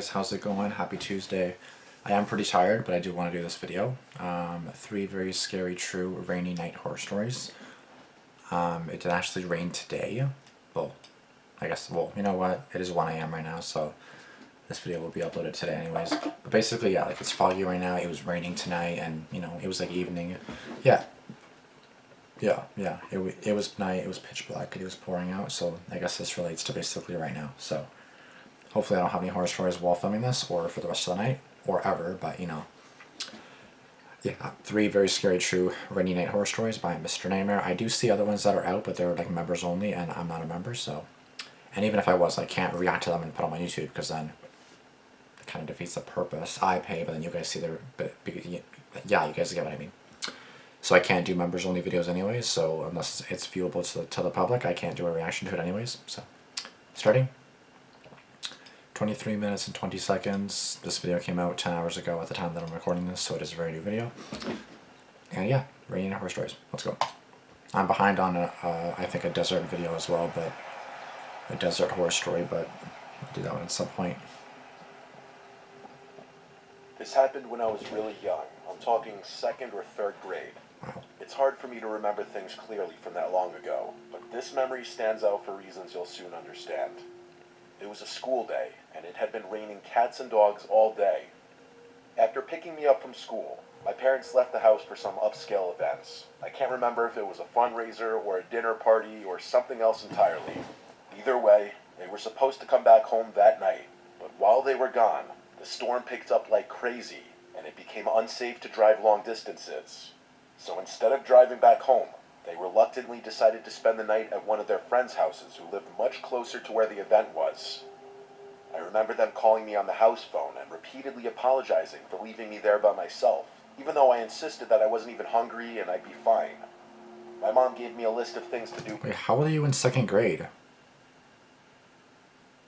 guys, how's it going? Happy Tuesday. I am pretty tired, but I do want to do this video. 3 very scary, true rainy night horror stories. It did actually rain today. Well, you know what? It is 1 a.m. right now, so this video will be uploaded today anyways. But basically, yeah, like it's foggy right now, it was raining tonight, and, you know, it was like evening. Yeah. It was night, it was pitch black, and it was pouring out, so I guess this relates to basically right now, so. Hopefully I don't have any horror stories while filming this, or for the rest of the night, or ever, but you know. Yeah, 3 very scary true rainy night horror stories by Mr. Nightmare. I do see other ones that are out, but they're like members only, and I'm not a member, so. And even if I was, I can't react to them and put on my YouTube, because then it kind of defeats the purpose. I pay, but then you guys see their, yeah, you guys get what I mean. So I can't do members only videos anyways, so unless it's viewable to the public, I can't do a reaction to it anyways, so. Starting. 23 minutes and 20 seconds. This video came out 10 hours ago at the time that I'm recording this, so it is a very new video. And yeah, rainy night horror stories. Let's go. I'm behind on I think a desert video as well, but a desert horror story, but I'll do that one at some point. This happened when I was really young. I'm talking 2nd or 3rd grade. Wow. It's hard for me to remember things clearly from that long ago, but this memory stands out for reasons you'll soon understand. It was a school day, and it had been raining cats and dogs all day. After picking me up from school, my parents left the house for some upscale events. I can't remember if it was a fundraiser or a dinner party or something else entirely. Either way, they were supposed to come back home that night, but while they were gone, the storm picked up like crazy, and it became unsafe to drive long distances. So instead of driving back home, they reluctantly decided to spend the night at one of their friends' houses who lived much closer to where the event was. I remember them calling me on the house phone and repeatedly apologizing for leaving me there by myself, even though I insisted that I wasn't even hungry and I'd be fine. My mom gave me a list of things to do. Wait, how old are you in 2nd grade?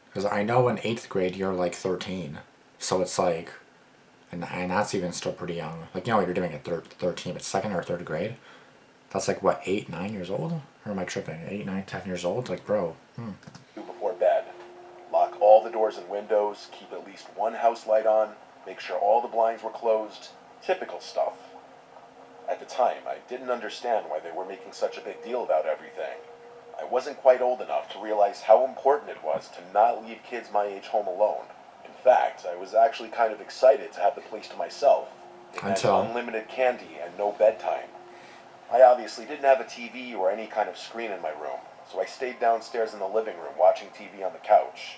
Because I know in 8th grade you're like 13, so it's like, and that's even still pretty young. Like, you know what you're doing at 13, but 2nd or 3rd grade? That's like, what, 8, 9 years old? Or am I tripping? 8, 9, 10 years old? Like, bro. Before bed. Lock all the doors and windows, keep at least one house light on, make sure all the blinds were closed. Typical stuff. At the time, I didn't understand why they were making such a big deal about everything. I wasn't quite old enough to realize how important it was to not leave kids my age home alone. In fact, I was actually kind of excited to have the place to myself. It meant unlimited candy and no bedtime. I obviously didn't have a TV or any kind of screen in my room, so I stayed downstairs in the living room watching TV on the couch.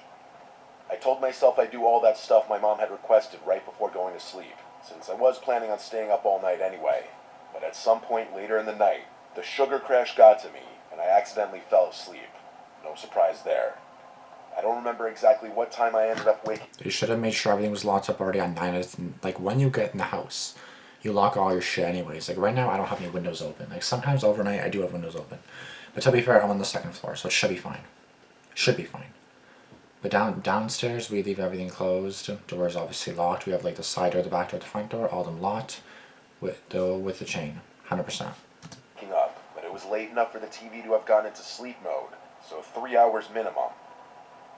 I told myself I'd do all that stuff my mom had requested right before going to sleep, since I was planning on staying up all night anyway. But at some point later in the night, the sugar crash got to me, and I accidentally fell asleep. No surprise there. I don't remember exactly what time I ended up waking. You should have made sure everything was locked up already on 9. Like, when you get in the house, you lock all your shit anyways. Like, right now, I don't have any windows open. Like, sometimes overnight, I do have windows open. But to be fair, I'm on the 2nd floor, so it should be fine. Should be fine. But downstairs, we leave everything closed. Doors obviously locked. We have, like, the side door, the back door, the front door, all them locked. With the chain. 100%. Waking up, but it was late enough for the TV to have gone into sleep mode, so 3 hours minimum.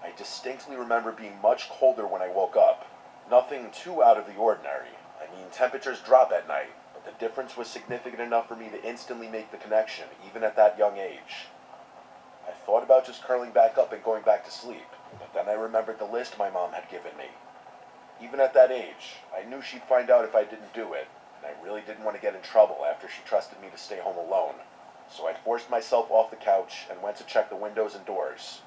I distinctly remember being much colder when I woke up. Nothing too out of the ordinary. I mean, temperatures drop at night, but the difference was significant enough for me to instantly make the connection, even at that young age. I thought about just curling back up and going back to sleep, but then I remembered the list my mom had given me. Even at that age, I knew she'd find out if I didn't do it, and I really didn't want to get in trouble after she trusted me to stay home alone. So I forced myself off the couch and went to check the windows and doors.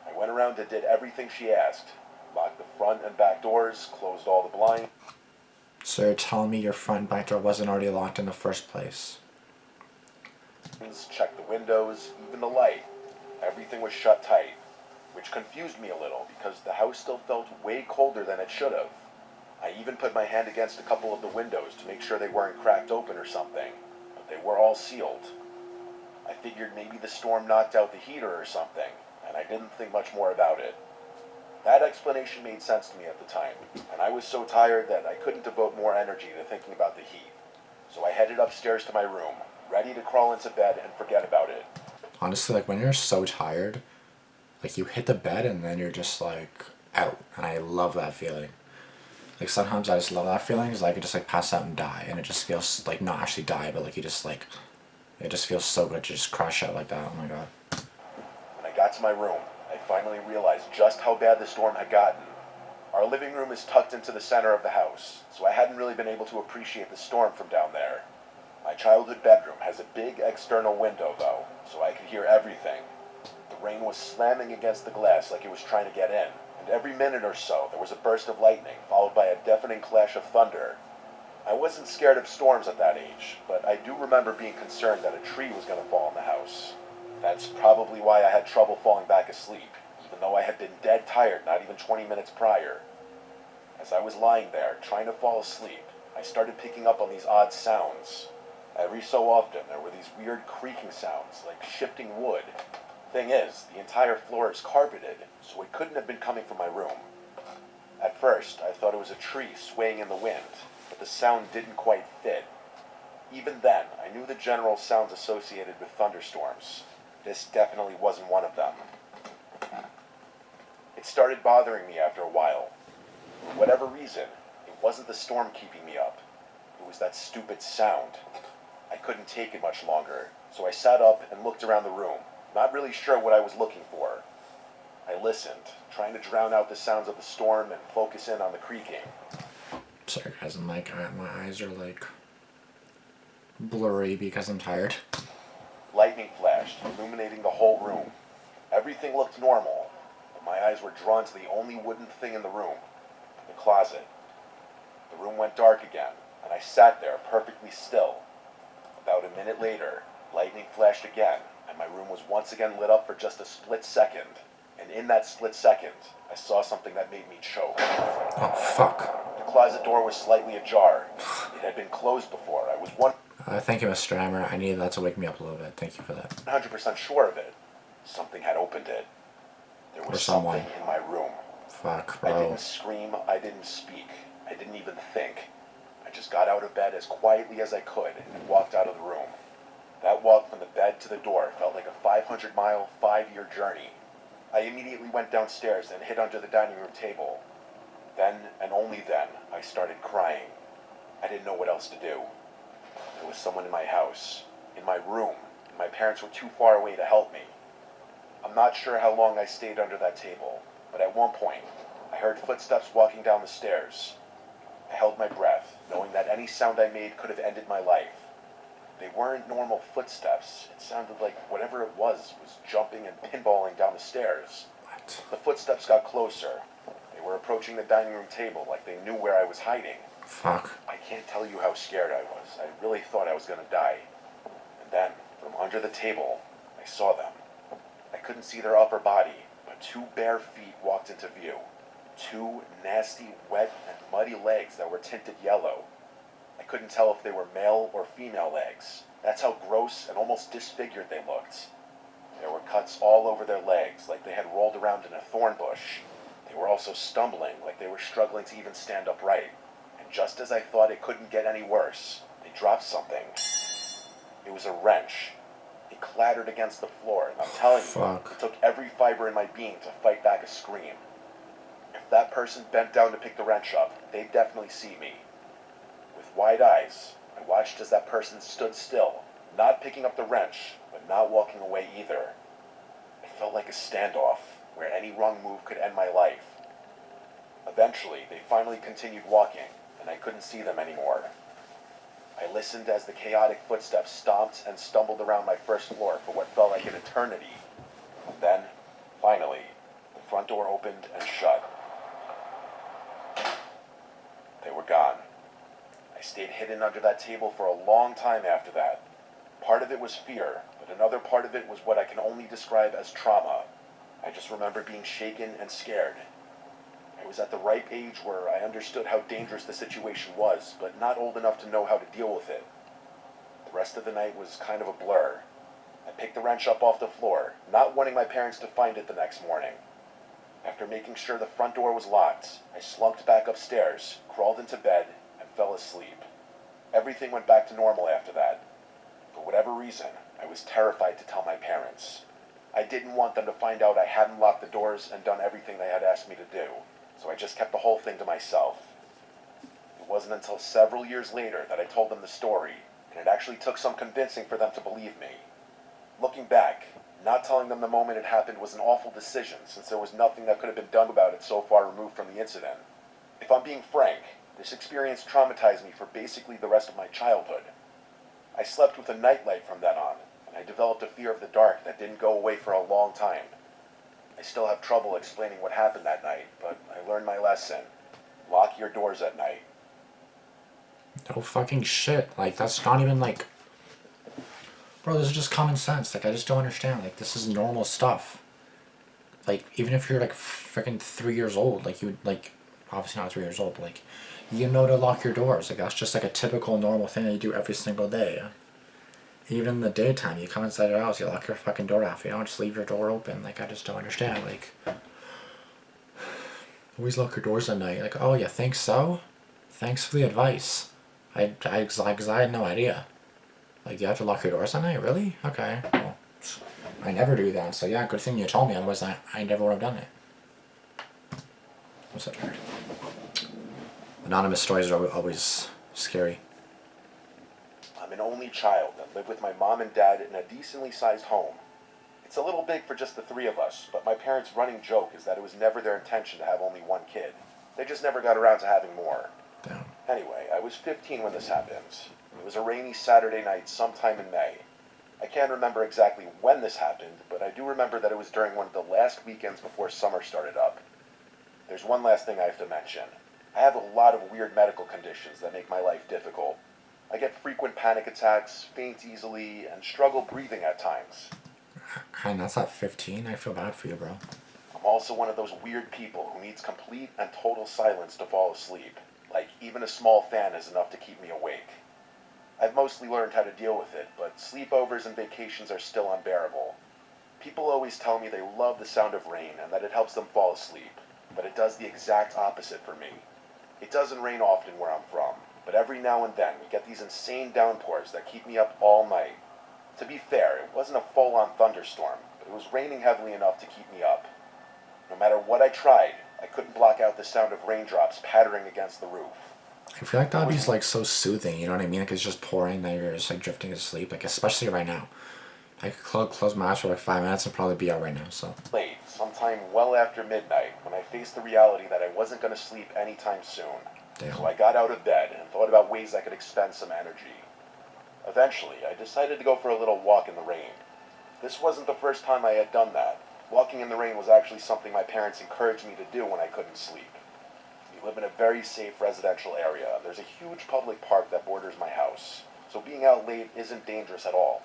I went around and did everything she asked. Locked the front and back doors, closed all the blinds. So you're telling me your front and back door wasn't already locked in the first place? Checked the windows, even the light. Everything was shut tight, which confused me a little because the house still felt way colder than it should have. I even put my hand against a couple of the windows to make sure they weren't cracked open or something, but they were all sealed. I figured maybe the storm knocked out the heater or something, and I didn't think much more about it. That explanation made sense to me at the time, and I was so tired that I couldn't devote more energy to thinking about the heat. So I headed upstairs to my room, ready to crawl into bed and forget about it. Honestly, like, when you're so tired, like, you hit the bed and then you're just like, out, and I love that feeling. Like sometimes I just love that feeling because I could just like pass out and die, and it just feels like not actually die, but like you just like it just feels so good to just crash out like that. Oh my god. When I got to my room, I finally realized just how bad the storm had gotten. Our living room is tucked into the center of the house, so I hadn't really been able to appreciate the storm from down there. My childhood bedroom has a big external window, though, so I could hear everything. The rain was slamming against the glass like it was trying to get in, and every minute or so there was a burst of lightning, followed by a deafening clash of thunder. I wasn't scared of storms at that age, but I do remember being concerned that a tree was going to fall in the house. That's probably why I had trouble falling back asleep, even though I had been dead tired not even 20 minutes prior. As I was lying there, trying to fall asleep, I started picking up on these odd sounds. Every so often, there were these weird creaking sounds, like shifting wood. Thing is, the entire floor is carpeted, so it couldn't have been coming from my room. At first, I thought it was a tree swaying in the wind, but the sound didn't quite fit. Even then, I knew the general sounds associated with thunderstorms. This definitely wasn't one of them. It started bothering me after a while. For whatever reason, it wasn't the storm keeping me up. It was that stupid sound. I couldn't take it much longer, so I sat up and looked around the room, not really sure what I was looking for. I listened, trying to drown out the sounds of the storm and focus in on the creaking. Sorry guys, I'm like my eyes are like blurry because I'm tired. Lightning flashed, illuminating the whole room. Everything looked normal, but my eyes were drawn to the only wooden thing in the room, the closet. The room went dark again, and I sat there perfectly still. About a minute later, lightning flashed again, and my room was once again lit up for just a split second. And in that split second, I saw something that made me choke. Oh fuck. The closet door was slightly ajar. It had been closed before. I was Thank you, Mr. Strammer. I needed that to wake me up a little bit. Thank you for that. 100% sure of it. Something had opened it. There was something in my room. Fuck, I bro. didn't scream, I didn't speak, I didn't even think. I just got out of bed as quietly as I could and walked out of the room. That walk from the bed to the door felt like a 500-mile, 5-year journey. I immediately went downstairs and hid under the dining room table. Then, and only then, I started crying. I didn't know what else to do. There was someone in my house, in my room, and my parents were too far away to help me. I'm not sure how long I stayed under that table, but at one point, I heard footsteps walking down the stairs. I held my breath, knowing that any sound I made could have ended my life. They weren't normal footsteps. It sounded like whatever it was jumping and pinballing down the stairs. What? The footsteps got closer. They were approaching the dining room table like they knew where I was hiding. Fuck. I can't tell you how scared I was. I really thought I was going to die. And then, from under the table, I saw them. I couldn't see their upper body, but 2 bare feet walked into view. 2 nasty, wet, and muddy legs that were tinted yellow. I couldn't tell if they were male or female legs. That's how gross and almost disfigured they looked. There were cuts all over their legs, like they had rolled around in a thorn bush. They were also stumbling, like they were struggling to even stand upright. And just as I thought it couldn't get any worse, they dropped something. It was a wrench. It clattered against the floor, and I'm telling you, it took every fiber in my being to fight back a scream. If that person bent down to pick the wrench up, they'd definitely see me. With wide eyes, I watched as that person stood still, not picking up the wrench, but not walking away either. It felt like a standoff, where any wrong move could end my life. Eventually, they finally continued walking, and I couldn't see them anymore. I listened as the chaotic footsteps stomped and stumbled around my first floor for what felt like an eternity. Then, finally, the front door opened and shut. They were gone. I stayed hidden under that table for a long time after that. Part of it was fear, but another part of it was what I can only describe as trauma. I just remember being shaken and scared. I was at the ripe age where I understood how dangerous the situation was, but not old enough to know how to deal with it. The rest of the night was kind of a blur. I picked the wrench up off the floor, not wanting my parents to find it the next morning. After making sure the front door was locked, I slumped back upstairs, crawled into bed, and fell asleep. Everything went back to normal after that. For whatever reason, I was terrified to tell my parents. I didn't want them to find out I hadn't locked the doors and done everything they had asked me to do, so I just kept the whole thing to myself. It wasn't until several years later that I told them the story, and it actually took some convincing for them to believe me. Looking back, not telling them the moment it happened was an awful decision, since there was nothing that could have been done about it so far removed from the incident. If I'm being frank, this experience traumatized me for basically the rest of my childhood. I slept with a nightlight from then on, and I developed a fear of the dark that didn't go away for a long time. I still have trouble explaining what happened that night, but I learned my lesson. Lock your doors at night. No fucking shit. Like, that's not even like... Bro, this is just common sense. Like, I just don't understand. Like, this is normal stuff. Like, even if you're like freaking 3 years old, like, you would, like, obviously not 3 years old, but like, you know to lock your doors. Like, that's just like a typical normal thing that you do every single day. Even in the daytime, you come inside your house, you lock your fucking door off. You don't just leave your door open. Like, I just don't understand. Like, always lock your doors at night. Like, oh, you think so? Thanks for the advice. I had no idea. Like, you have to lock your doors at night? Really? Okay. Well, I never do that. So yeah, good thing you told me. Otherwise, I never would have done it. I'm so tired. Anonymous stories are always scary. I'm an only child and live with my mom and dad in a decently sized home. It's a little big for just the three of us, but my parents' running joke is that it was never their intention to have only one kid. They just never got around to having more. Damn. Anyway, I was 15 when this happened. It was a rainy Saturday night sometime in May. I can't remember exactly when this happened, but I do remember that it was during one of the last weekends before summer started up. There's one last thing I have to mention. I have a lot of weird medical conditions that make my life difficult. I get frequent panic attacks, faint easily, and struggle breathing at times. And that's at 15? I feel bad for you, bro. I'm also one of those weird people who needs complete and total silence to fall asleep. Like, even a small fan is enough to keep me awake. I've mostly learned how to deal with it, but sleepovers and vacations are still unbearable. People always tell me they love the sound of rain and that it helps them fall asleep, but it does the exact opposite for me. It doesn't rain often where I'm from, but every now and then we get these insane downpours that keep me up all night. To be fair, it wasn't a full-on thunderstorm, but it was raining heavily enough to keep me up. No matter what I tried, I couldn't block out the sound of raindrops pattering against the roof. I feel like that'd be like so soothing, you know what I mean? Like, it's just pouring, now you're just like drifting asleep, like, especially right now. I could close my eyes for like 5 minutes and probably be out right now, so. Late, sometime well after midnight, when I faced the reality that I wasn't going to sleep anytime soon. Damn. So I got out of bed and thought about ways I could expend some energy. Eventually, I decided to go for a little walk in the rain. This wasn't the first time I had done that. Walking in the rain was actually something my parents encouraged me to do when I couldn't sleep. We live in a very safe residential area. There's a huge public park that borders my house, so being out late isn't dangerous at all.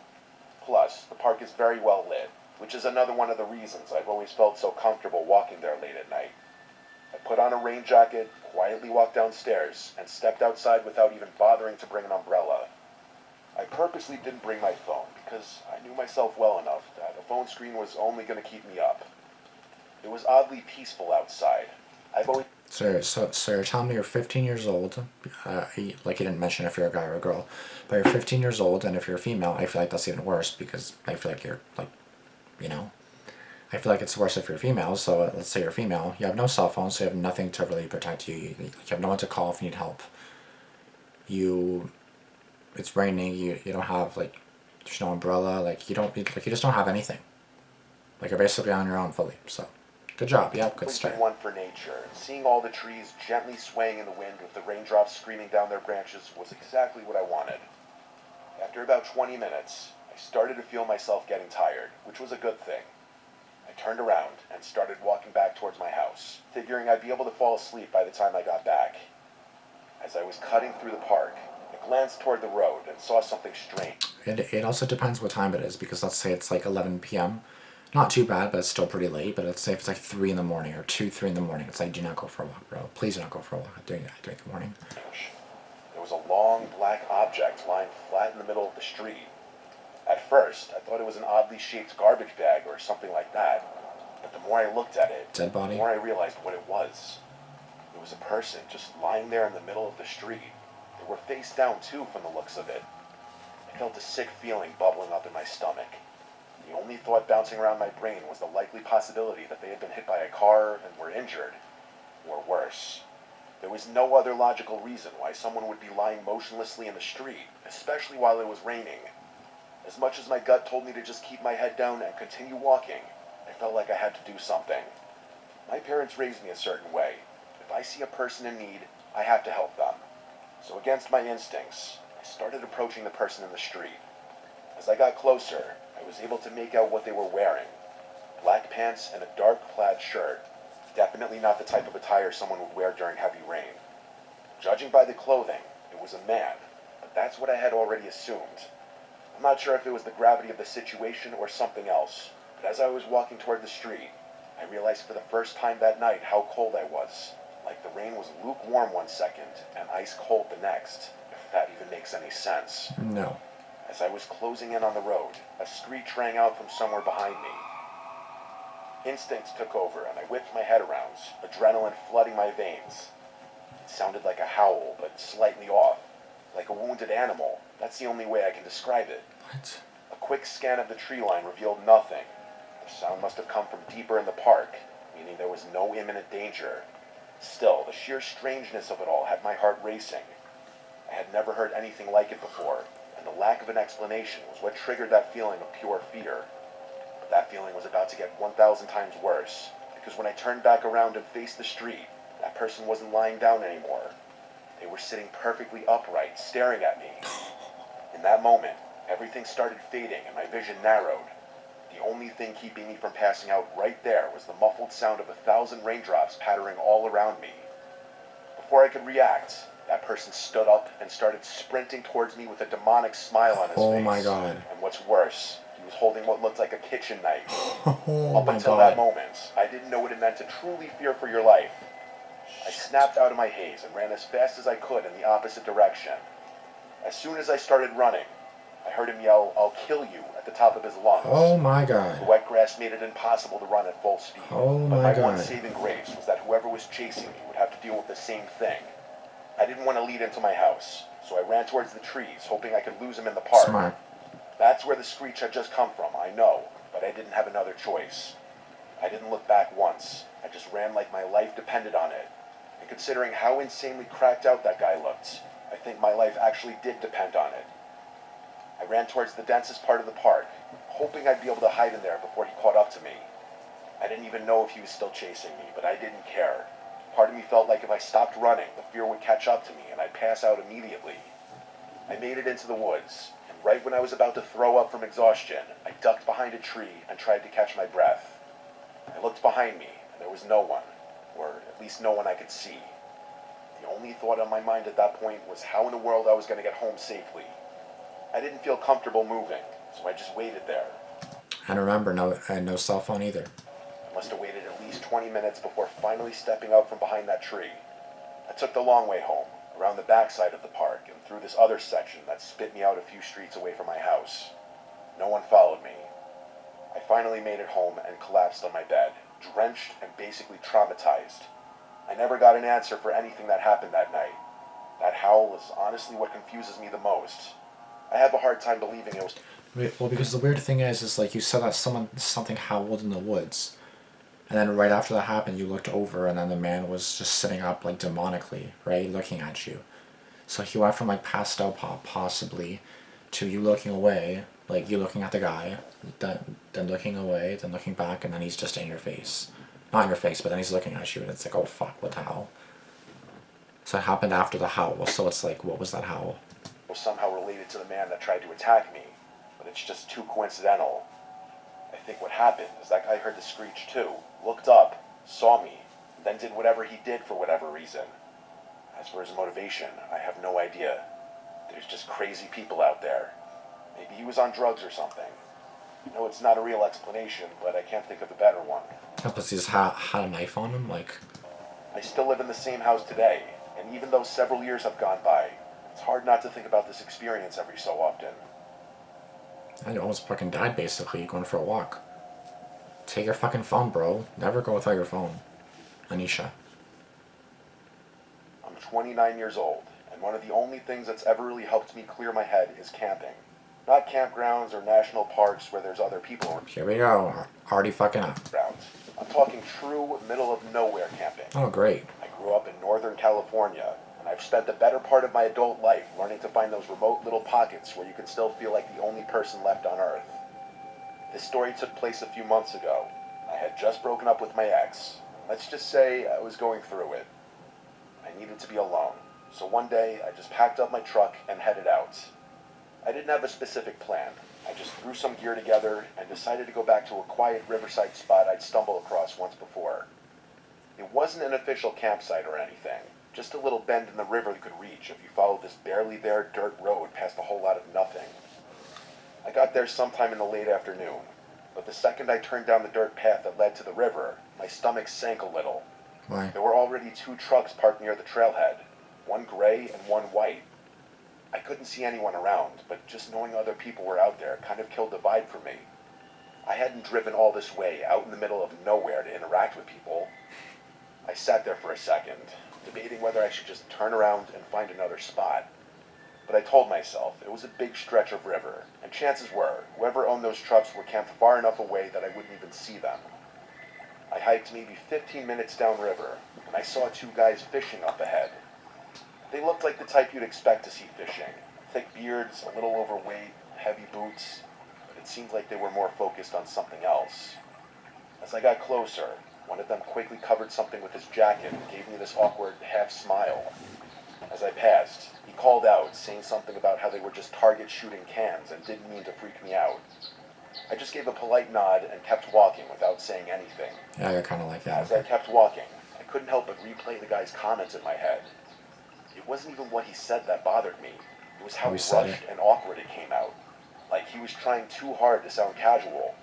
Plus, the park is very well lit, which is another one of the reasons I've always felt so comfortable walking there late at night. I put on a rain jacket, quietly walked downstairs, and stepped outside without even bothering to bring an umbrella. I purposely didn't bring my phone because I knew myself well enough that a phone screen was only going to keep me up. It was oddly peaceful outside. I've always... So you're telling me you're 15 years old, like you didn't mention if you're a guy or a girl, but you're 15 years old, and if you're a female, I feel like that's even worse, because I feel like you're, like, you know, I feel like it's worse if you're female. So let's say you're female, you have no cell phone, so you have nothing to really protect you. You have no one to call if you need help. It's raining, you don't have, like, there's no umbrella, like, you just don't have anything. Like, you're basically on your own fully, so. Good job, yeah, good start. One for nature. Seeing all the trees gently swaying in the wind with the raindrops screaming down their branches was exactly what I wanted. After about 20 minutes, I started to feel myself getting tired, which was a good thing. I turned around and started walking back towards my house, figuring I'd be able to fall asleep by the time I got back. As I was cutting through the park, I glanced toward the road and saw something strange. It also depends what time it is, because let's say it's like 11 p.m. Not too bad, but it's still pretty late. But let's say if it's like 3 in the morning or 2, 3 in the morning, it's like, do not go for a walk, bro. Please do not go for a walk during the morning. There was a long black object lying flat in the middle of the street. At first, I thought it was an oddly shaped garbage bag or something like that. But the more I looked at it, Dead body? the more I realized what it was. It was a person just lying there in the middle of the street. They were face down too from the looks of it. I felt a sick feeling bubbling up in my stomach. The only thought bouncing around my brain was the likely possibility that they had been hit by a car and were injured, or worse. There was no other logical reason why someone would be lying motionlessly in the street, especially while it was raining. As much as my gut told me to just keep my head down and continue walking, I felt like I had to do something. My parents raised me a certain way. If I see a person in need, I have to help them. So against my instincts, I started approaching the person in the street. As I got closer, I was able to make out what they were wearing. Black pants and a dark plaid shirt. Definitely not the type of attire someone would wear during heavy rain. Judging by the clothing, it was a man, but that's what I had already assumed. I'm not sure if it was the gravity of the situation or something else, but as I was walking toward the street, I realized for the first time that night how cold I was. Like the rain was lukewarm one second and ice cold the next, if that even makes any sense. No. As I was closing in on the road, a screech rang out from somewhere behind me. Instincts took over and I whipped my head around, adrenaline flooding my veins. It sounded like a howl, but slightly off. Like a wounded animal. That's the only way I can describe it. What? A quick scan of the tree line revealed nothing. The sound must have come from deeper in the park, meaning there was no imminent danger. Still, the sheer strangeness of it all had my heart racing. I had never heard anything like it before, and the lack of an explanation was what triggered that feeling of pure fear. But that feeling was about to get 1,000 times worse, because when I turned back around and faced the street, that person wasn't lying down anymore. They were sitting perfectly upright, staring at me. In that moment, everything started fading and my vision narrowed. The only thing keeping me from passing out right there was the muffled sound of 1,000 raindrops pattering all around me. Before I could react, that person stood up and started sprinting towards me with a demonic smile on his face. Oh my god. And what's worse, he was holding what looked like a kitchen knife. Oh Up my until god. that moment, I didn't know what it meant to truly fear for your life. I snapped out of my haze and ran as fast as I could in the opposite direction. As soon as I started running, I heard him yell, "I'll kill you," at the top of his lungs. Oh my The god. wet grass made it impossible to run at full speed. Oh but my my one god. saving grace was that whoever was chasing me would have to deal with the same thing. I didn't want to lead into my house, so I ran towards the trees, hoping I could lose him in the park. Smart. That's where the screech had just come from, I know, but I didn't have another choice. I didn't look back once. I just ran like my life depended on it. And considering how insanely cracked out that guy looked, I think my life actually did depend on it. I ran towards the densest part of the park, hoping I'd be able to hide in there before he caught up to me. I didn't even know if he was still chasing me, but I didn't care. Part of me felt like if I stopped running, the fear would catch up to me and I'd pass out immediately. I made it into the woods, and right when I was about to throw up from exhaustion, I ducked behind a tree and tried to catch my breath. I looked behind me, and there was no one, or at least no one I could see. The only thought on my mind at that point was how in the world I was going to get home safely. I didn't feel comfortable moving, so I just waited there. And remember, no cell phone either. I must have waited at least 20 minutes before finally stepping out from behind that tree. I took the long way home, around the backside of the park, and through this other section that spit me out a few streets away from my house. No one followed me. I finally made it home and collapsed on my bed, drenched and basically traumatized. I never got an answer for anything that happened that night. That howl is honestly what confuses me the most. I have a hard time believing it was... Well, because the weird thing is like you said that something howled in the woods. And then right after that happened, you looked over and then the man was just sitting up like demonically, right? Looking at you. So he went from like passed out possibly to you looking away, like you looking at the guy, then looking away, then looking back, and then he's just in your face. Not in your face, but then he's looking at you and it's like, oh fuck, what the hell? So it happened after the howl, so it's like, what was that howl? was somehow related to the man that tried to attack me, but it's just too coincidental. I think what happened is that guy heard the screech too, looked up, saw me, and then did whatever he did for whatever reason. As for his motivation, I have no idea. There's just crazy people out there. Maybe he was on drugs or something. No, it's not a real explanation, but I can't think of a better one. Yeah, plus he just had a knife on him, like... I still live in the same house today, and even though several years have gone by, it's hard not to think about this experience every so often. I almost fucking died, basically, going for a walk. Take your fucking phone, bro. Never go without your phone. Anisha. I'm 29 years old, and one of the only things that's ever really helped me clear my head is camping. Not campgrounds or national parks where there's other people Here we go. Already fucking up. around. I'm talking true middle of nowhere camping. Oh, great. I grew up in Northern California, and I've spent the better part of my adult life learning to find those remote little pockets where you can still feel like the only person left on Earth. This story took place a few months ago. I had just broken up with my ex. Let's just say I was going through it. I needed to be alone. So one day, I just packed up my truck and headed out. I didn't have a specific plan. I just threw some gear together and decided to go back to a quiet riverside spot I'd stumbled across once before. It wasn't an official campsite or anything, just a little bend in the river you could reach if you followed this barely there dirt road past a whole lot of nothing. I got there sometime in the late afternoon, but the second I turned down the dirt path that led to the river, my stomach sank a little. Why? There were already 2 trucks parked near the trailhead, one gray and one white. I couldn't see anyone around, but just knowing other people were out there kind of killed the vibe for me. I hadn't driven all this way out in the middle of nowhere to interact with people. I sat there for a second, debating whether I should just turn around and find another spot. But I told myself it was a big stretch of river, and chances were whoever owned those trucks were camped far enough away that I wouldn't even see them. I hiked maybe 15 minutes downriver, and I saw 2 guys fishing up ahead. They looked like the type you'd expect to see fishing. Thick beards, a little overweight, heavy boots, but it seemed like they were more focused on something else. As I got closer, one of them quickly covered something with his jacket and gave me this awkward half smile. As I passed, he called out, saying something about how they were just target shooting cans and didn't mean to freak me out. I just gave a polite nod and kept walking without saying anything. Yeah, you're kind of like that. As I kept walking, I couldn't help but replay the guy's comments in my head. It wasn't even what he said that bothered me. It was how rushed and awkward it came out. Like he was trying too hard to sound casual.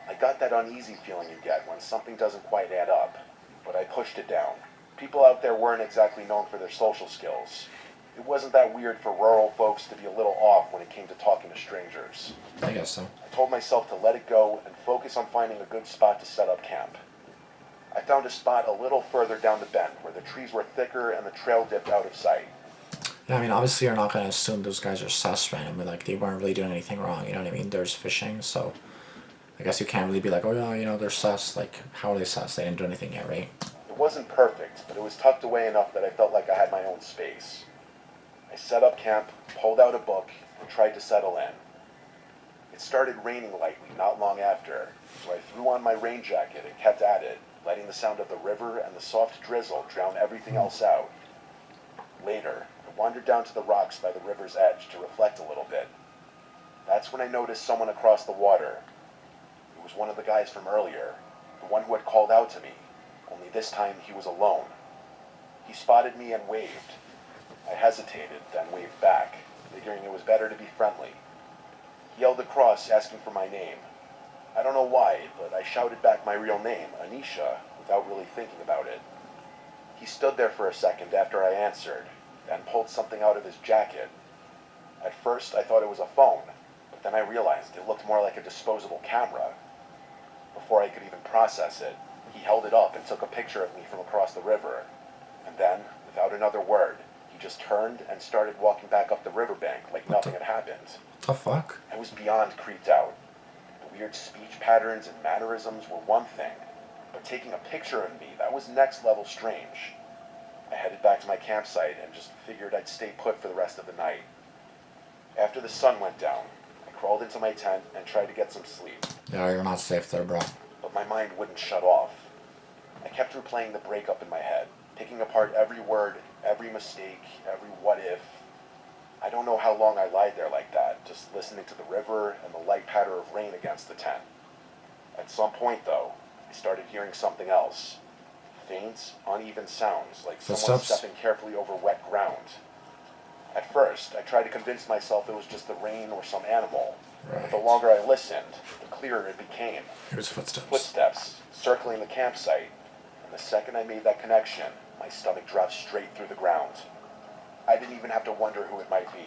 I got that uneasy feeling you get when something doesn't quite add up, but I pushed it down. People out there weren't exactly known for their social skills. It wasn't that weird for rural folks to be a little off when it came to talking to strangers. I guess so. I told myself to let it go and focus on finding a good spot to set up camp. I found a spot a little further down the bend where the trees were thicker and the trail dipped out of sight. Yeah, I mean, obviously you're not going to assume those guys are sus randomly. Like, they weren't really doing anything wrong, you know what I mean? There's fishing, so I guess you can't really be like, oh yeah, you know, they're sus. Like, how are they sus? They didn't do anything yet, right? It wasn't perfect, but it was tucked away enough that I felt like I had my own space. I set up camp, pulled out a book, and tried to settle in. It started raining lightly not long after, so I threw on my rain jacket and kept at it, letting the sound of the river and the soft drizzle drown everything else out. Later, I wandered down to the rocks by the river's edge to reflect a little bit. That's when I noticed someone across the water. It was one of the guys from earlier, the one who had called out to me, only this time he was alone. He spotted me and waved. I hesitated, then waved back, figuring it was better to be friendly. He yelled across, asking for my name. I don't know why, but I shouted back my real name, Anisha, without really thinking about it. He stood there for a second after I answered, then pulled something out of his jacket. At first, I thought it was a phone, but then I realized it looked more like a disposable camera. Before I could even process it, he held it up and took a picture of me from across the river. And then, without another word, he just turned and started walking back up the riverbank like nothing had happened. What the fuck? I was beyond creeped out. The weird speech patterns and mannerisms were one thing, but taking a picture of me, that was next level strange. I headed back to my campsite and just figured I'd stay put for the rest of the night. After the sun went down, I crawled into my tent and tried to get some sleep. Yeah, you're not safe there, bro. But my mind wouldn't shut off. I kept replaying the breakup in my head, picking apart every word, every mistake, every what if. I don't know how long I lied there like that, just listening to the river and the light patter of rain against the tent. At some point, though, I started hearing something else. Faint, uneven sounds, like someone stepping carefully over wet ground. At first, I tried to convince myself it was just the rain or some animal. Right. But the longer I listened, the clearer it became. It was footsteps. Footsteps, circling the campsite. And the second I made that connection, my stomach dropped straight through the ground. I didn't even have to wonder who it might be.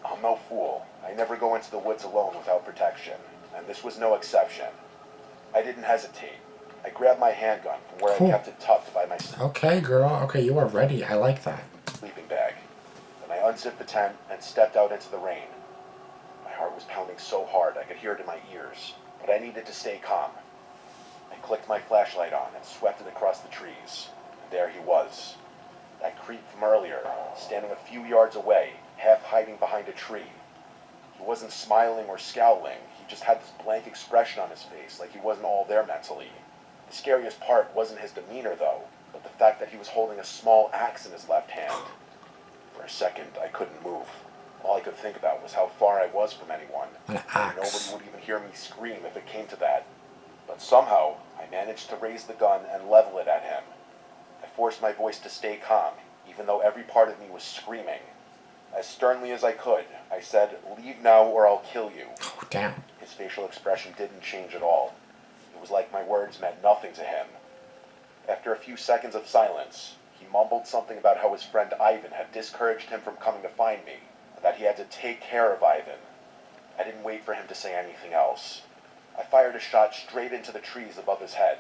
I'm no fool. I never go into the woods alone without protection, and this was no exception. I didn't hesitate. I grabbed my handgun from where I kept it tucked by my Okay, girl. Okay, you are ready. I like that. sleeping bag. Then I unzipped the tent and stepped out into the rain. was pounding so hard I could hear it in my ears, but I needed to stay calm. I clicked my flashlight on and swept it across the trees, and there he was. That creep from earlier, standing a few yards away, half hiding behind a tree. He wasn't smiling or scowling, he just had this blank expression on his face, like he wasn't all there mentally. The scariest part wasn't his demeanor, though, but the fact that he was holding a small axe in his left hand. For a second, I couldn't move. All I could think about was how far I was from anyone. An axe. Nobody would even hear me scream if it came to that. But somehow, I managed to raise the gun and level it at him. I forced my voice to stay calm, even though every part of me was screaming. As sternly as I could, I said, "Leave now or I'll kill you." Oh, damn. His facial expression didn't change at all. It was like my words meant nothing to him. After a few seconds of silence, he mumbled something about how his friend Ivan had discouraged him from coming to find me, and that he had to take care of Ivan. I didn't wait for him to say anything else. I fired a shot straight into the trees above his head.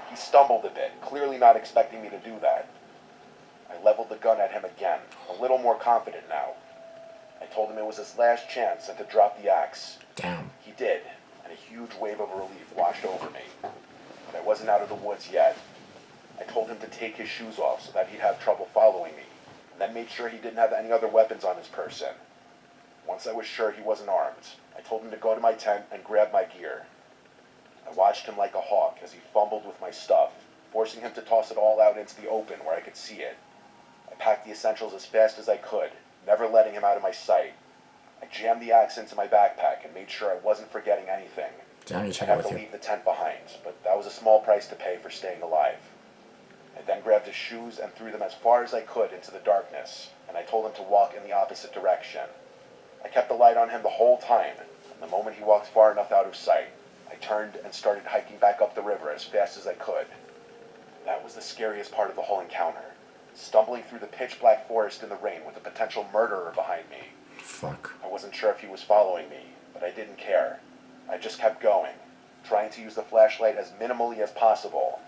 He stumbled a bit, clearly not expecting me to do that. I leveled the gun at him again, a little more confident now. I told him it was his last chance and to drop the axe. Damn. He did, and a huge wave of relief washed over me. But I wasn't out of the woods yet. I told him to take his shoes off so that he'd have trouble following me, and then made sure he didn't have any other weapons on his person. Once I was sure he wasn't armed, I told him to go to my tent and grab my gear. I watched him like a hawk as he fumbled with my stuff, forcing him to toss it all out into the open where I could see it. I packed the essentials as fast as I could, never letting him out of my sight. I jammed the axe into my backpack and made sure I wasn't forgetting anything. Damn, you I took it had with to you. leave the tent behind, but that was a small price to pay for staying alive. I then grabbed his shoes and threw them as far as I could into the darkness, and I told him to walk in the opposite direction. I kept the light on him the whole time, and the moment he walked far enough out of sight, I turned and started hiking back up the river as fast as I could. That was the scariest part of the whole encounter, stumbling through the pitch-black forest in the rain with a potential murderer behind me. Fuck. I wasn't sure if he was following me, but I didn't care. I just kept going, trying to use the flashlight as minimally as possible.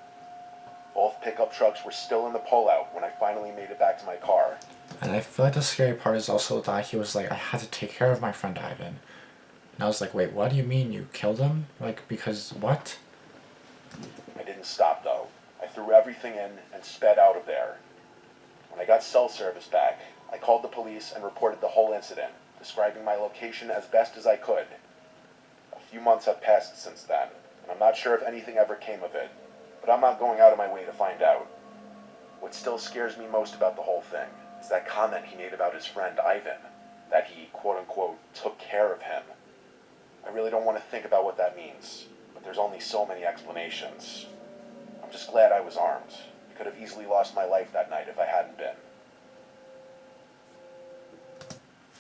Both pickup trucks were still in the pullout when I finally made it back to my car. And I feel like the scary part is also that he was like, I had to take care of my friend Ivan. And I was like, wait, what do you mean you killed him? Like, because what? I didn't stop, though. I threw everything in and sped out of there. When I got cell service back, I called the police and reported the whole incident, describing my location as best as I could. A few months have passed since then, and I'm not sure if anything ever came of it, but I'm not going out of my way to find out. What still scares me most about the whole thing is that comment he made about his friend Ivan, that he, quote-unquote, took care of him. I really don't want to think about what that means, but there's only so many explanations. I'm just glad I was armed. I could have easily lost my life that night if I hadn't been.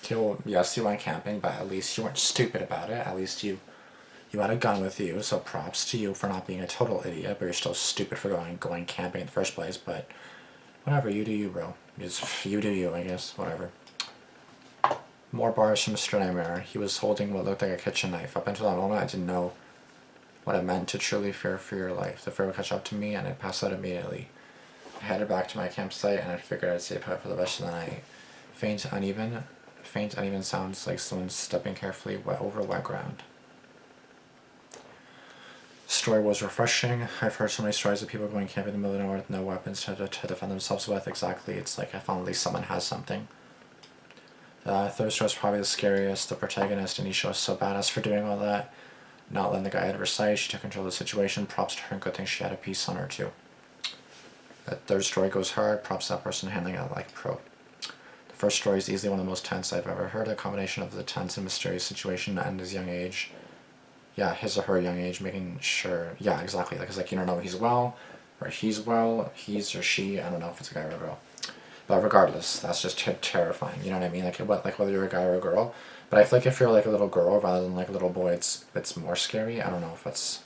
Okay, well, yes, you went camping, but at least you weren't stupid about it. At least you had a gun with you, so props to you for not being a total idiot, but you're still stupid for going camping in the first place, but whatever, you do you, bro. Just, you do you, I guess, whatever. More bars from Mr. Nightmare. He was holding what looked like a kitchen knife. Up until that moment, I didn't know what it meant to truly fear for your life. The fear would catch up to me, and I'd pass out immediately. I headed back to my campsite, and I figured I'd stay put for the rest of the night. Faint, uneven sounds like someone stepping carefully over wet ground. Story was refreshing. I've heard so many stories of people going camping in the middle of nowhere with no weapons to defend themselves with. Exactly, it's like I found at least someone has something. The third story is probably the scariest. The protagonist, Anisha, was so badass for doing all that. Not letting the guy out of her sight, she took control of the situation. Props to her, and good thing she had a piece on her too. The third story goes hard. Props to that person handling it like a pro. The first story is easily one of the most tense I've ever heard. A combination of the tense and mysterious situation and his young age. Yeah, his or her young age, making sure. Yeah, exactly. Like, it's like you don't know if he's well, or he's or she. I don't know if it's a guy or a girl. But regardless, that's just terrifying. You know what I mean? Like whether you're a guy or a girl. But I feel like if you're like a little girl rather than like a little boy, it's more scary. I don't know if it's.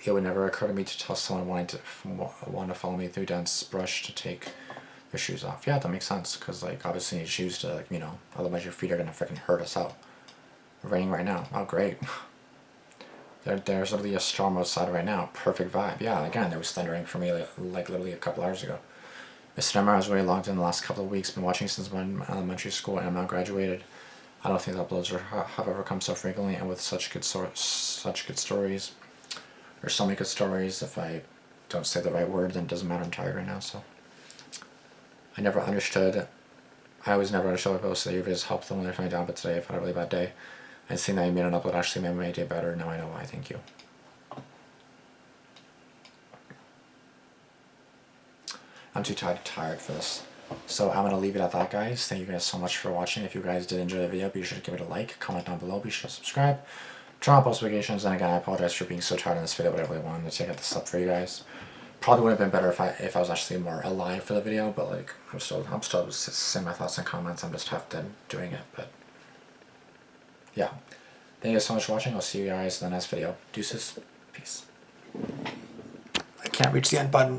It would never occur to me to tell someone wanting to follow me through dense brush to take their shoes off. Yeah, that makes sense, because like obviously you need shoes to, like, you know, otherwise your feet are gonna freaking hurt us out. Raining right now. Oh great. There's literally a storm outside right now. Perfect vibe. Yeah, again, there was thundering for me like literally a couple hours ago. Cinema I was really logged in the last couple of weeks. Been watching since my elementary school, and I'm now graduated. I don't think the uploads have ever come so frequently and with such good stories, or so many good stories. If I don't say the right word, then it doesn't matter. I'm tired right now, so. I never understood. I always never understood why people say your videos help them when they're feeling down, but today I've had a really bad day. And seeing that you made an upload actually made my day better. Now I know why. Thank you. I'm too tired for this. So I'm going to leave it at that, guys. Thank you guys so much for watching. If you guys did enjoy the video, be sure to give it a like, comment down below, be sure to subscribe, turn on post notifications, and again, I apologize for being so tired in this video, but I really wanted to get this up for you guys. Probably would have been better if I was actually more alive for the video, but like, I'm still saying my thoughts and comments. I'm just half dead doing it, but yeah. Thank you guys so much for watching. I'll see you guys in the next video. Deuces. Peace. I can't reach the end button.